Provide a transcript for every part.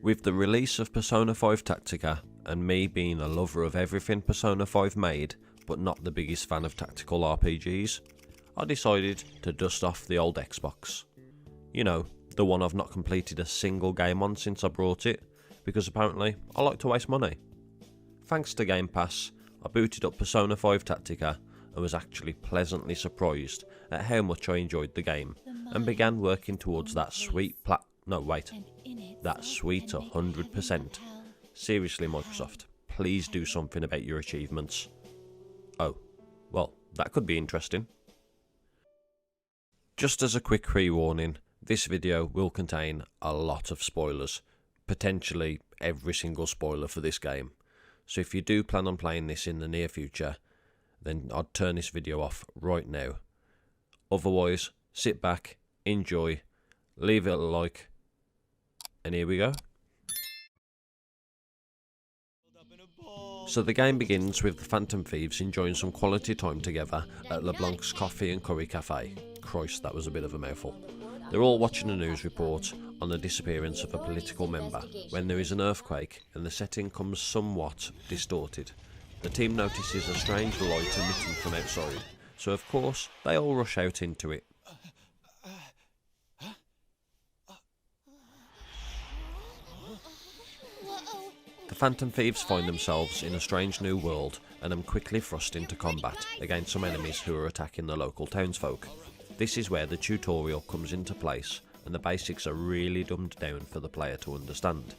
With the release of Persona 5 Tactica, and me being a lover of everything Persona 5 made, but not the biggest fan of tactical RPGs, I decided to dust off the old Xbox. You know, the one I've not completed a single game on since I brought it, because apparently I like to waste money. Thanks to Game Pass, I booted up Persona 5 Tactica and was actually pleasantly surprised at how much I enjoyed the game, and began working towards that sweet that sweet 100%. Seriously, Microsoft, please do something about your achievements. Oh, well, that could be interesting. Just as a quick pre-warning, this video will contain a lot of spoilers, potentially every single spoiler for this game. So if you do plan on playing this in the near future, then I'd turn this video off right now. Otherwise, sit back, enjoy, leave it a like, and here we go. So the game begins with the Phantom Thieves enjoying some quality time together at LeBlanc's Coffee and Curry Cafe. Christ, that was a bit of a mouthful. They're all watching a news report on the disappearance of a political member when there is an earthquake and the setting comes somewhat distorted. The team notices a strange light emitting from outside, so of course they all rush out into it. The Phantom Thieves find themselves in a strange new world and are quickly thrust into combat against some enemies who are attacking the local townsfolk. This is where the tutorial comes into place and the basics are really dumbed down for the player to understand.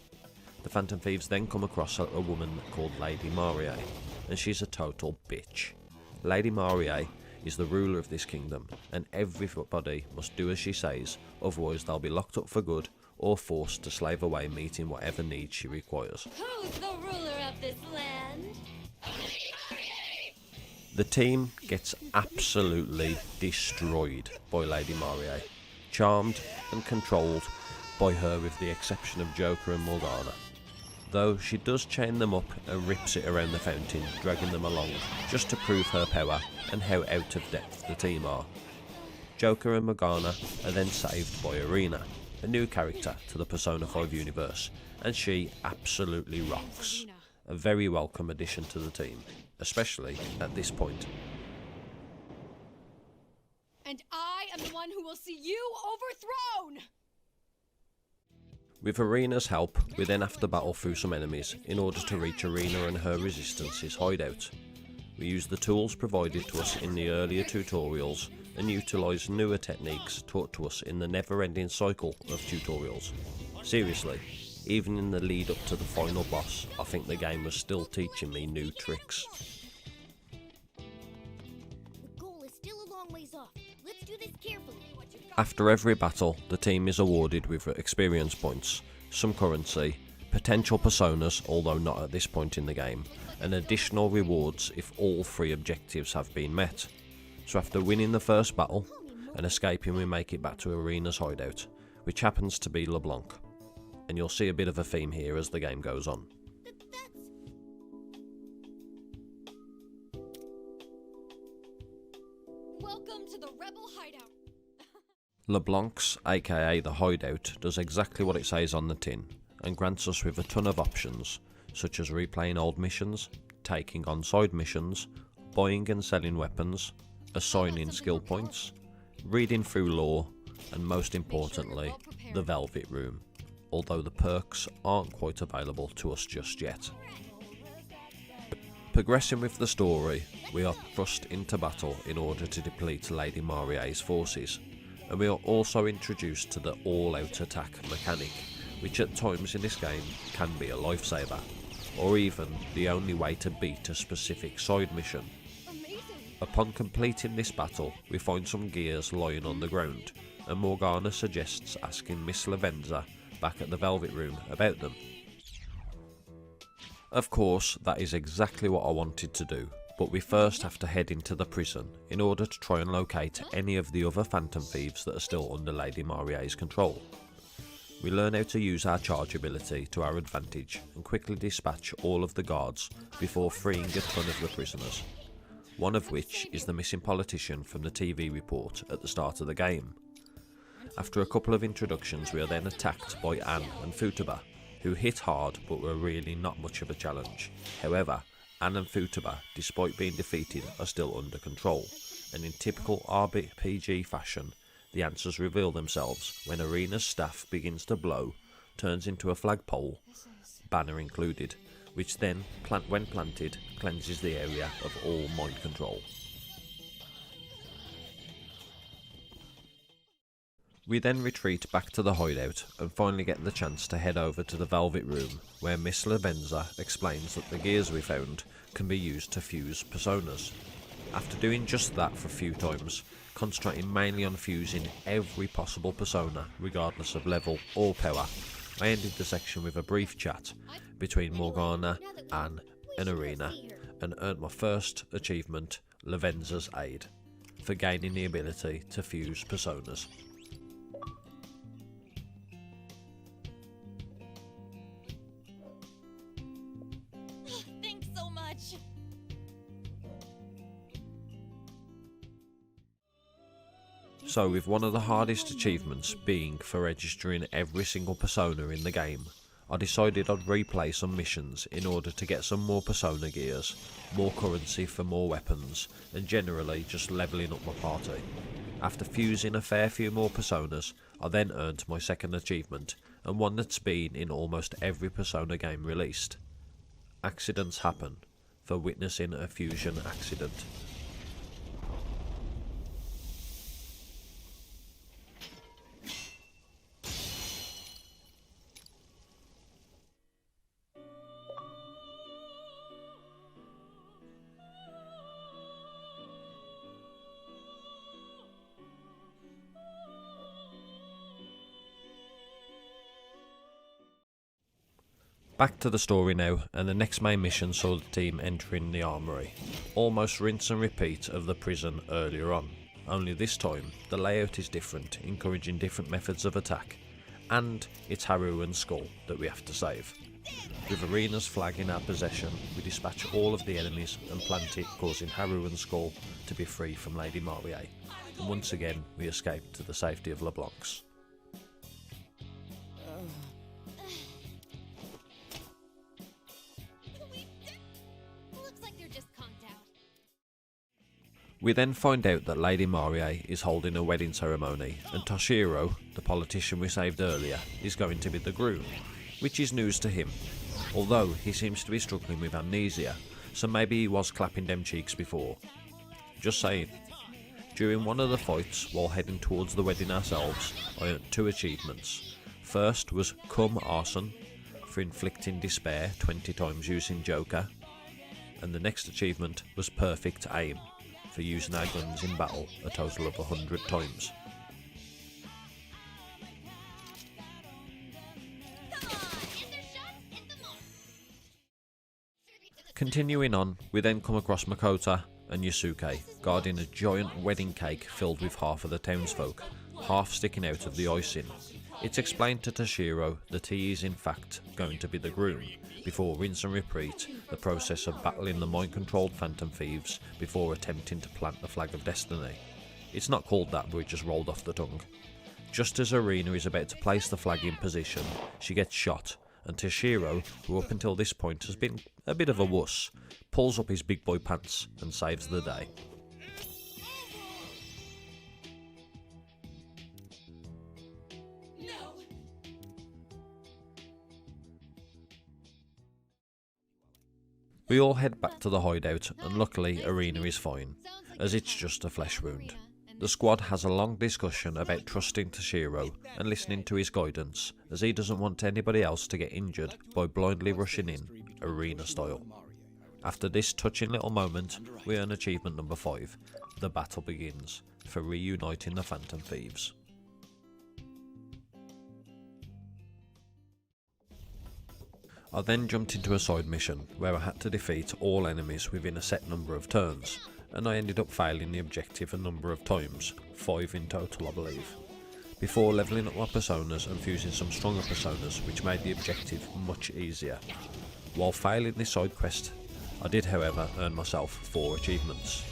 The Phantom Thieves then come across a woman called Lady Marie, and she's a total bitch. Lady Marie is the ruler of this kingdom, and everybody must do as she says, otherwise they'll be locked up for good or forced to slave away meeting whatever needs she requires. Who's the ruler of this land? The team gets absolutely destroyed by Lady Marie, charmed and controlled by her with the exception of Joker and Morgana. Though she does chain them up and rips it around the fountain, dragging them along, just to prove her power and how out of depth the team are. Joker and Morgana are then saved by Irina, a new character to the Persona 5 universe, and she absolutely rocks. A very welcome addition to the team, especially at this point. And I am the one who will see you overthrown! With Irina's help, we then have to battle through some enemies in order to reach Irina and her resistance's hideout. We use the tools provided to us in the earlier tutorials and utilise newer techniques taught to us in the never-ending cycle of tutorials. Seriously, even in the lead up to the final boss, I think the game was still teaching me new tricks. The goal is still a long ways off. Let's do this carefully. After every battle, the team is awarded with experience points, some currency, potential personas, although not at this point in the game, and additional rewards if all 3 objectives have been met. So after winning the first battle and escaping, we make it back to Irina's hideout, which happens to be LeBlanc. And you'll see a bit of a theme here as the game goes on. Welcome to the Rebel Hideout. LeBlanc's, aka the hideout, does exactly what it says on the tin, and grants us with a ton of options, such as replaying old missions, taking on side missions, buying and selling weapons, assigning skill points, reading through lore, and most importantly, the Velvet Room, although the perks aren't quite available to us just yet. Progressing with the story, we are thrust into battle in order to deplete Lady Marie's forces, and we are also introduced to the all-out attack mechanic, which at times in this game can be a lifesaver, or even the only way to beat a specific side mission. Upon completing this battle, we find some gears lying on the ground, and Morgana suggests asking Miss Lavenza back at the Velvet Room about them. Of course, that is exactly what I wanted to do, but we first have to head into the prison in order to try and locate any of the other Phantom Thieves that are still under Lady Marie's control. We learn how to use our charge ability to our advantage and quickly dispatch all of the guards before freeing a ton of the prisoners, one of which is the missing politician from the TV report at the start of the game. After a couple of introductions, we are then attacked by Anne and Futaba, who hit hard but were really not much of a challenge. However, Anne and Futaba, despite being defeated, are still under control, and in typical RPG fashion, the answers reveal themselves when Arena's staff begins to blow, turns into a flagpole, banner included, which then, when planted, cleanses the area of all mind control. We then retreat back to the hideout and finally get the chance to head over to the Velvet Room, where Miss Lavenza explains that the gears we found can be used to fuse personas. After doing just that for a few times, concentrating mainly on fusing every possible persona regardless of level or power, I ended the section with a brief chat between Morgana, Anne and Arena, and earned my first achievement, Lavenza's Aid, for gaining the ability to fuse personas. Thanks so much. So with one of the hardest achievements being for registering every single persona in the game, I decided I'd replay some missions in order to get some more persona gears, more currency for more weapons, and generally just levelling up my party. After fusing a fair few more personas, I then earned my second achievement, and one that's been in almost every persona game released. Accidents happen, for witnessing a fusion accident. Back to the story now, and the next main mission saw the team entering the armoury. Almost rinse and repeat of the prison earlier on, only this time the layout is different, encouraging different methods of attack, and it's Haru and Skull that we have to save. With Arena's flag in our possession, we dispatch all of the enemies and plant it, causing Haru and Skull to be free from Lady Marie, and once again we escape to the safety of LeBlanc's. Looks like they're just conked out. We then find out that Lady Marie is holding a wedding ceremony, and Toshiro, the politician we saved earlier, is going to be the groom, which is news to him, although he seems to be struggling with amnesia, so maybe he was clapping them cheeks before. Just saying. During one of the fights, while heading towards the wedding ourselves, I earned 2 achievements. First was Cum Arson, for inflicting despair 20 times using Joker, and the next achievement was Perfect Aim, for using our guns in battle a total of 100 times. Continuing on, we then come across Makota and Yusuke guarding a giant wedding cake filled with half of the townsfolk, half sticking out of the icing. It's explained to Toshiro that he is in fact going to be the groom, before rinse and repeat the process of battling the mind-controlled Phantom Thieves before attempting to plant the flag of destiny. It's not called that, but it just rolled off the tongue. Just as Arena is about to place the flag in position, she gets shot, and Toshiro, who up until this point has been a bit of a wuss, pulls up his big boy pants and saves the day. We all head back to the hideout, and luckily Arena is fine, as it's just a flesh wound. The squad has a long discussion about trusting Toshiro and listening to his guidance, as he doesn't want anybody else to get injured by blindly rushing in, Arena style. After this touching little moment, we earn achievement number 5, The Battle Begins, for reuniting the Phantom Thieves. I then jumped into a side mission where I had to defeat all enemies within a set number of turns, and I ended up failing the objective a number of times, 5 in total I believe, before levelling up my personas and fusing some stronger personas which made the objective much easier. While failing this side quest, I did however earn myself 4 achievements.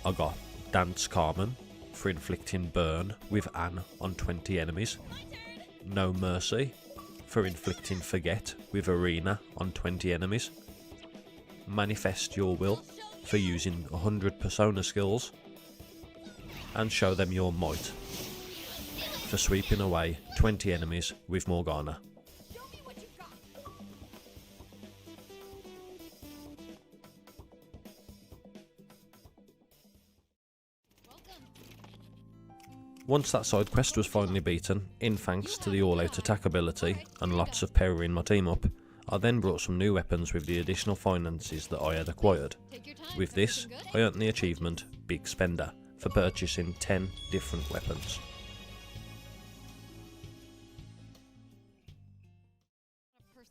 I got Dance Carmen for inflicting burn with Anne on 20 enemies, No Mercy for inflicting forget with arena on 20 enemies. Manifest your will for using 100 persona skills. And show them your might for sweeping away 20 enemies with Morgana. Show me what you got. Welcome. Once that side quest was finally beaten, in thanks to the all-out attack ability and lots of powering my team up, I then brought some new weapons with the additional finances that I had acquired. Take your time. With this, I earned the achievement Big Spender for purchasing 10 different weapons.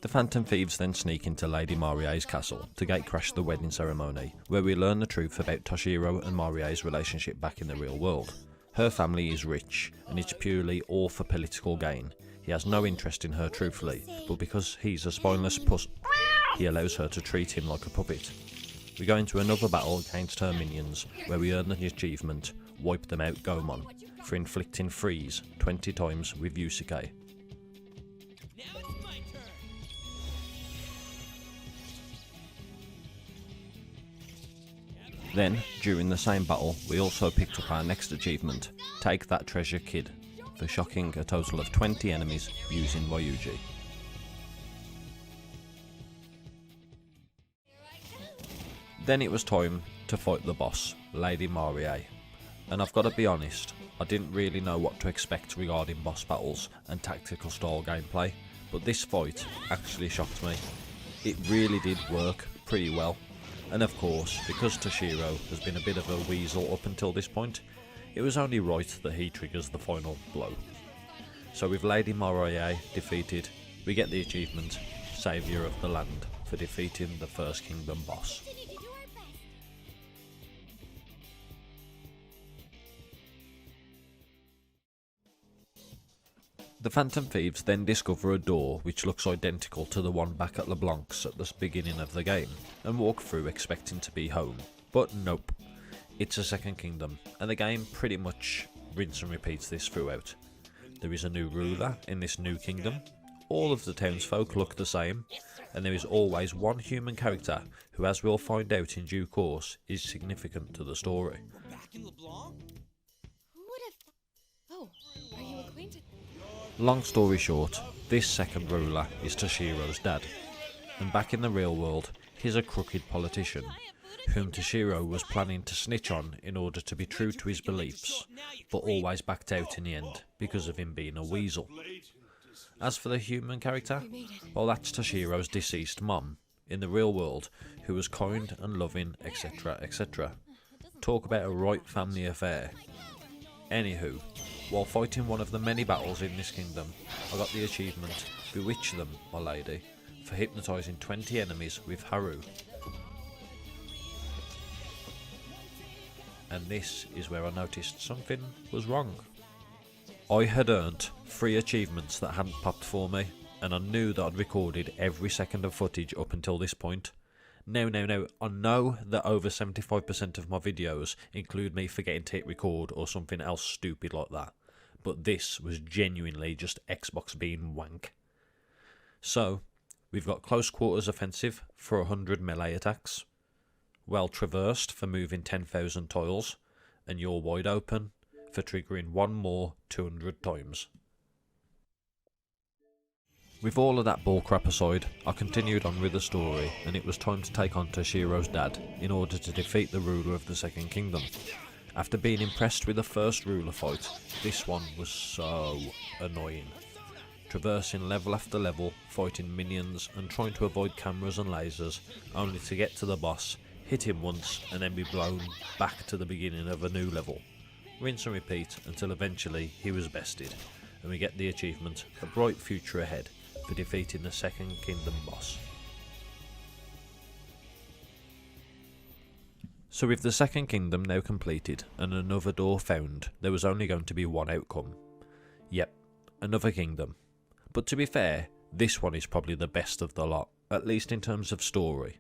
The Phantom Thieves then sneak into Lady Marie's castle to gatecrash the wedding ceremony, where we learn the truth about Toshiro and Marie's relationship back in the real world. Her family is rich, and it's purely all for political gain. He has no interest in her truthfully, but because he's a spineless puss, he allows her to treat him like a puppet. We go into another battle against her minions, where we earn the achievement Wipe Them Out Gomon for inflicting freeze 20 times with Yusuke. Then, during the same battle, we also picked up our next achievement, Take That Treasure Kid, for shocking a total of 20 enemies using Ryuji. Then it was time to fight the boss, Lady Marie. And I've got to be honest, I didn't really know what to expect regarding boss battles and tactical style gameplay, but this fight actually shocked me. It really did work pretty well. And of course, because Toshiro has been a bit of a weasel up until this point, it was only right that he triggers the final blow. So with Lady Marie defeated, we get the achievement Saviour of the Land for defeating the First Kingdom boss. The Phantom Thieves then discover a door which looks identical to the one back at LeBlanc's at the beginning of the game, and walk through expecting to be home, but nope, it's a second kingdom, and the game pretty much rinse and repeats this throughout. There is a new ruler in this new kingdom, all of the townsfolk look the same, and there is always one human character who, as we'll find out in due course, is significant to the story. Back in LeBlanc? Who would have... Oh, are you acquainted? Long story short, this second ruler is Toshiro's dad, and back in the real world, he's a crooked politician, whom Toshiro was planning to snitch on in order to be true to his beliefs, but always backed out in the end because of him being a weasel. As for the human character, well, that's Toshiro's deceased mom, in the real world, who was kind and loving, etc, etc. Talk about a right family affair. Anywho, while fighting one of the many battles in this kingdom, I got the achievement Bewitch Them, my lady, for hypnotising 20 enemies with Haru. And this is where I noticed something was wrong. I had earned 3 achievements that hadn't popped for me, and I knew that I'd recorded every second of footage up until this point. No, I know that over 75% of my videos include me forgetting to hit record or something else stupid like that, but this was genuinely just Xbox being wank. So, we've got Close Quarters Offensive for 100 melee attacks, Well Traversed for moving 10,000 tiles, and You're Wide Open for triggering one more 200 times. With all of that bullcrap aside, I continued on with the story, and it was time to take on Toshiro's dad in order to defeat the ruler of the Second Kingdom. After being impressed with the first ruler fight, this one was so annoying. Traversing level after level, fighting minions and trying to avoid cameras and lasers, only to get to the boss, hit him once and then be blown back to the beginning of a new level. Rinse and repeat until eventually he was bested, and we get the achievement A Bright Future Ahead for defeating the Second Kingdom boss. So with the Second Kingdom now completed and another door found, there was only going to be one outcome. Yep, another kingdom. But to be fair, this one is probably the best of the lot, at least in terms of story.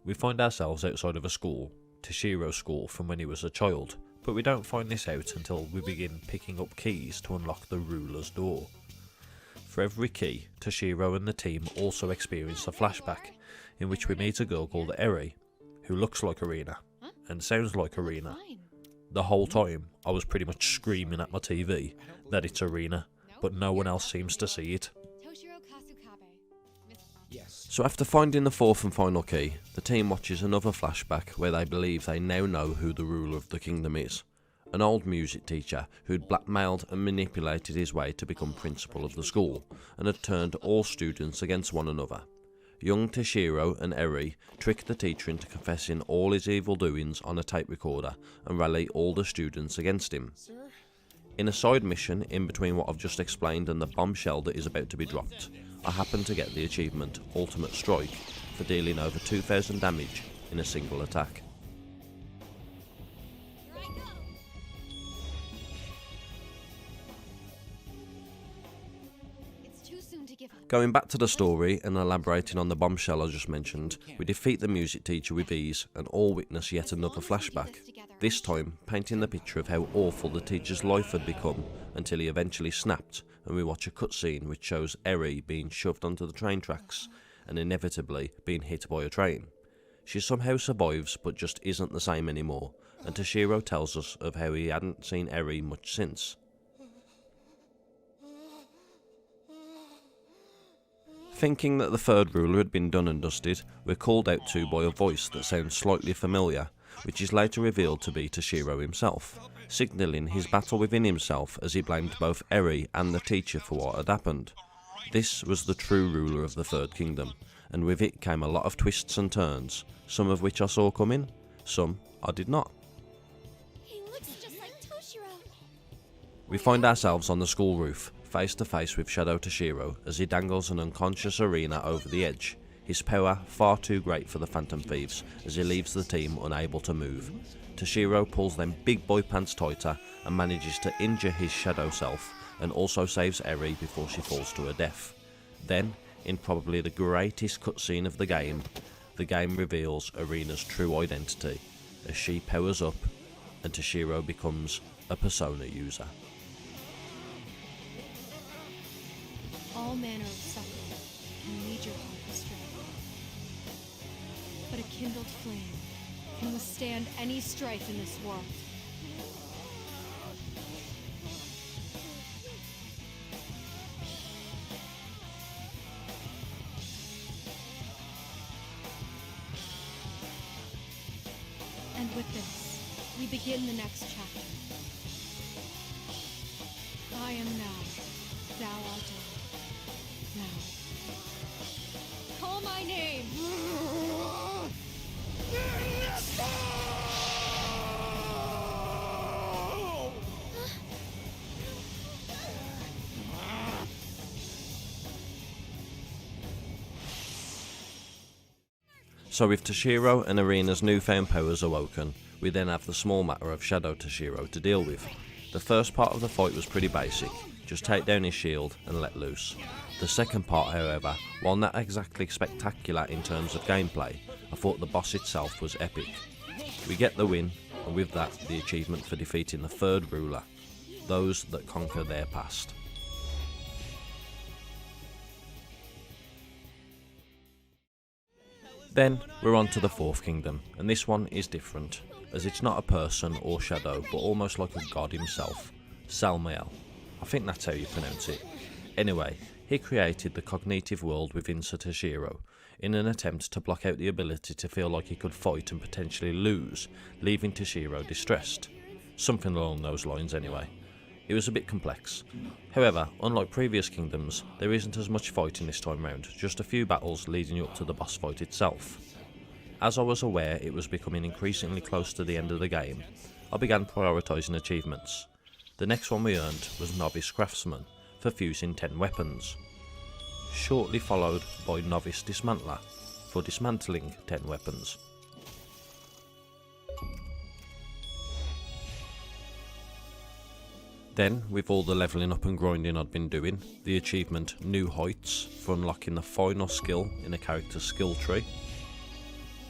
We find ourselves outside of a school, Toshiro's school from when he was a child, but we don't find this out until we begin picking up keys to unlock the ruler's door. For every key, Toshiro and the team also experience a flashback, in which we meet a girl called Eri, who looks like Arena, and sounds like Arena. Fine. The whole time, I was pretty much screaming at my TV that it's Arena, but no one else seems to see it. Toshiro Kasukabe. Yes. So after finding the fourth and final key, the team watches another flashback where they believe they now know who the ruler of the kingdom is. An old music teacher who'd blackmailed and manipulated his way to become principal of the school, and had turned all students against one another. Young Toshiro and Eri trick the teacher into confessing all his evil doings on a tape recorder and rally all the students against him. In a side mission in between what I've just explained and the bombshell that is about to be dropped, I happen to get the achievement Ultimate Strike for dealing over 2,000 damage in a single attack. Here I go. It's too soon to give up. Going back to the story and elaborating on the bombshell I just mentioned, we defeat the music teacher with ease and all witness yet another flashback, this time painting the picture of how awful the teacher's life had become until he eventually snapped, and we watch a cutscene which shows Eri being shoved onto the train tracks and inevitably being hit by a train. She somehow survives but just isn't the same anymore, and Toshiro tells us of how he hadn't seen Eri much since. Thinking that the third ruler had been done and dusted, we're called out to by a voice that sounds slightly familiar, which is later revealed to be Toshiro himself, signalling his battle within himself as he blamed both Eri and the teacher for what had happened. This was the true ruler of the Third Kingdom, and with it came a lot of twists and turns, some of which I saw coming, some I did not. He looks just like Toshiro. We find ourselves on the school roof, face to face with Shadow Toshiro as he dangles an unconscious Arena over the edge, his power far too great for the Phantom Thieves as he leaves the team unable to move. Toshiro pulls them big boy pants tighter and manages to injure his shadow self, and also saves Eri before she falls to her death. Then, in probably the greatest cutscene of the game reveals Arena's true identity as she powers up and Toshiro becomes a Persona user. All manner of suffering can lead your heart astray. But a kindled flame can withstand any strife in this world. And with this, we begin the next chapter. I am now, thou art I. Now, call my name! So with Toshiro and Arena's newfound powers awoken, we then have the small matter of Shadow Toshiro to deal with. The first part of the fight was pretty basic, just take down his shield and let loose. The second part, however, while not exactly spectacular in terms of gameplay, I thought the boss itself was epic. We get the win, and with that the achievement for defeating the third ruler, those that conquer their past. Then we're on to the fourth kingdom, and this one is different, as it's not a person or shadow, but almost like a god himself, Salmael. I think that's how you pronounce it. Anyway, he created the cognitive world within Toshiro in an attempt to block out the ability to feel like he could fight and potentially lose, leaving Toshiro distressed. Something along those lines anyway. It was a bit complex. However, unlike previous kingdoms, there isn't as much fighting this time round, just a few battles leading up to the boss fight itself. As I was aware it was becoming increasingly close to the end of the game, I began prioritising achievements. The next one we earned was Novice Craftsman for fusing 10 weapons, shortly followed by Novice Dismantler for dismantling 10 weapons. Then, with all the levelling up and grinding I'd been doing, the achievement New Heights for unlocking the final skill in a character's skill tree.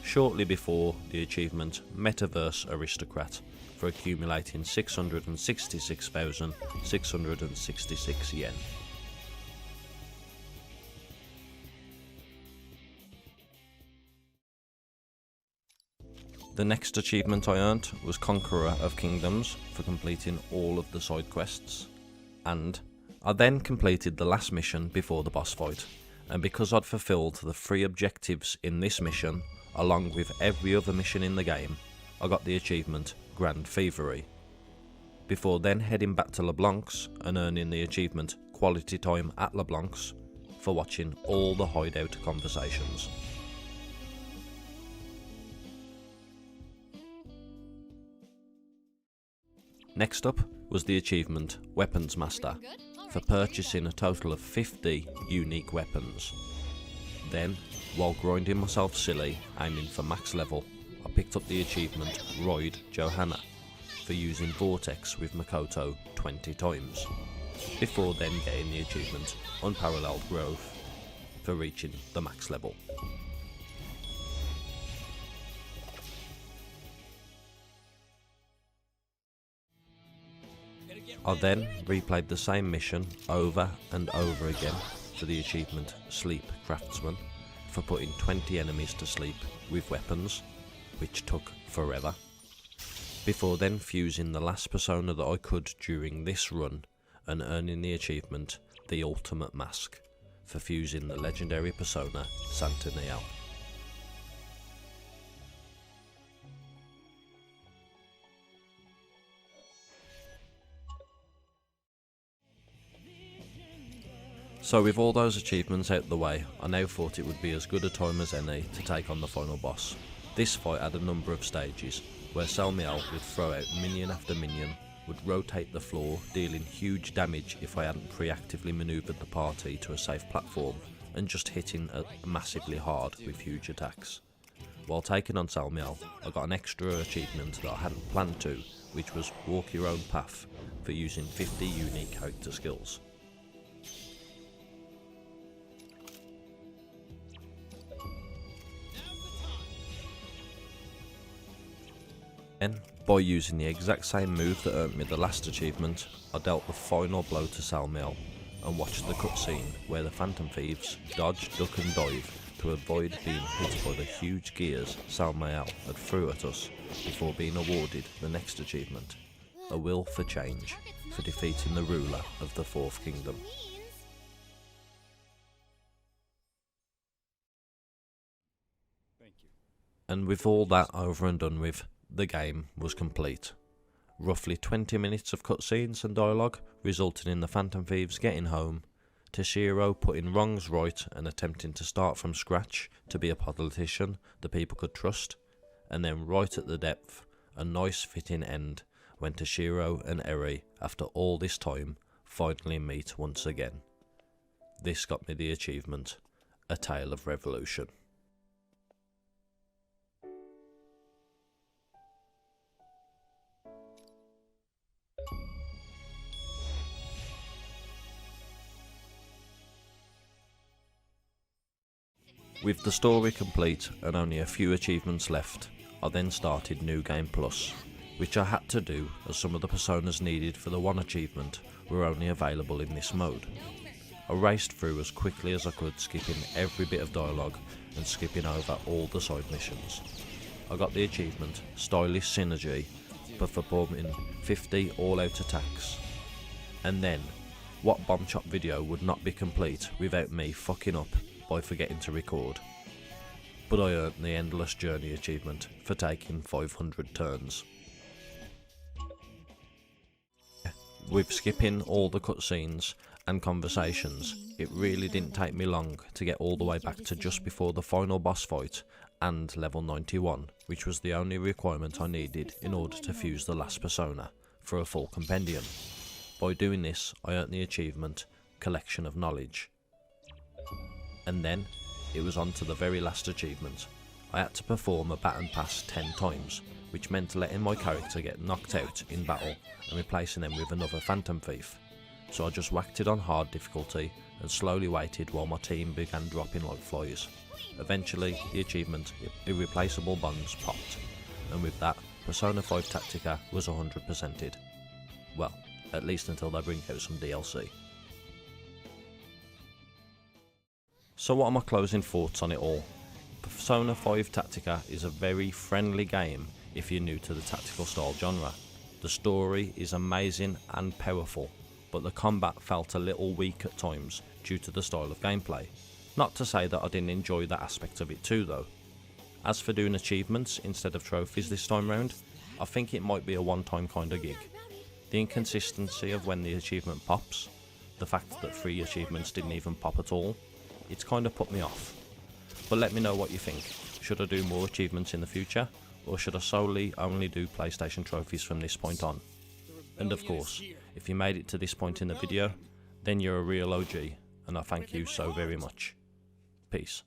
Shortly before, the achievement Metaverse Aristocrat for accumulating 666,666 yen. The next achievement I earned was Conqueror of Kingdoms for completing all of the side quests, and I then completed the last mission before the boss fight, and because I'd fulfilled the 3 objectives in this mission, along with every other mission in the game, I got the achievement Grand Thievery, before then heading back to LeBlanc's and earning the achievement Quality Time at LeBlanc's for watching all the hideout conversations. Next up was the achievement Weapons Master for purchasing a total of 50 unique weapons. Then, while grinding myself silly aiming for max level, I picked up the achievement Ride Johanna for using Vortex with Makoto 20 times, before then getting the achievement Unparalleled Growth for reaching the max level. I then replayed the same mission over and over again for the achievement Sleep Craftsman for putting 20 enemies to sleep with weapons, which took forever, before then fusing the last persona that I could during this run and earning the achievement The Ultimate Mask for fusing the legendary persona Santanil. So with all those achievements out the way, I now thought it would be as good a time as any to take on the final boss. This fight had a number of stages, where Salmiel would throw out minion after minion, would rotate the floor, dealing huge damage if I hadn't pre-actively manoeuvred the party to a safe platform, and just hitting massively hard with huge attacks. While taking on Salmiel, I got an extra achievement that I hadn't planned to, which was Walk Your Own Path, for using 50 unique character skills. Then, by using the exact same move that earned me the last achievement, I dealt the final blow to Salmiel and watched the cutscene where the Phantom Thieves dodge, duck and dive to avoid being hit by the huge gears Salmiel had threw at us before being awarded the next achievement, A Will for Change, for defeating the ruler of the Fourth Kingdom. And with all that over and done with, the game was complete. Roughly 20 minutes of cutscenes and dialogue resulting in the Phantom Thieves getting home, Toshiro putting wrongs right and attempting to start from scratch to be a politician the people could trust, and then right at the depth, a nice fitting end when Toshiro and Eri, after all this time, finally meet once again. This got me the achievement, A Tale of Revolution. With the story complete and only a few achievements left, I then started New Game Plus, which I had to do as some of the personas needed for the one achievement were only available in this mode. I raced through as quickly as I could, skipping every bit of dialogue and skipping over all the side missions. I got the achievement Stylish Synergy for performing 50 all-out attacks. And then, what bomb chop video would not be complete without me fucking up by forgetting to record? But I earned the Endless Journey achievement for taking 500 turns. With skipping all the cutscenes and conversations, it really didn't take me long to get all the way back to just before the final boss fight and level 91, which was the only requirement I needed in order to fuse the last persona for a full compendium. By doing this, I earned the achievement Collection of Knowledge. And then, it was on to the very last achievement. I had to perform a baton pass 10 times, which meant letting my character get knocked out in battle and replacing them with another Phantom Thief. So I just whacked it on hard difficulty and slowly waited while my team began dropping like flies. Eventually, the achievement Irreplaceable Bonds popped, and with that, Persona 5 Tactica was 100%ed. Well, at least until they bring out some DLC. So what are my closing thoughts on it all? Persona 5 Tactica is a very friendly game if you're new to the tactical style genre. The story is amazing and powerful, but the combat felt a little weak at times due to the style of gameplay. Not to say that I didn't enjoy that aspect of it too though. As for doing achievements instead of trophies this time round, I think it might be a one-time kind of gig. The inconsistency of when the achievement pops, the fact that 3 achievements didn't even pop at all, it's kind of put me off. But let me know what you think. Should I do more achievements in the future, or should I solely only do PlayStation trophies from this point on? And of course, if you made it to this point in the video, then you're a real OG, and I thank you so very much. Peace.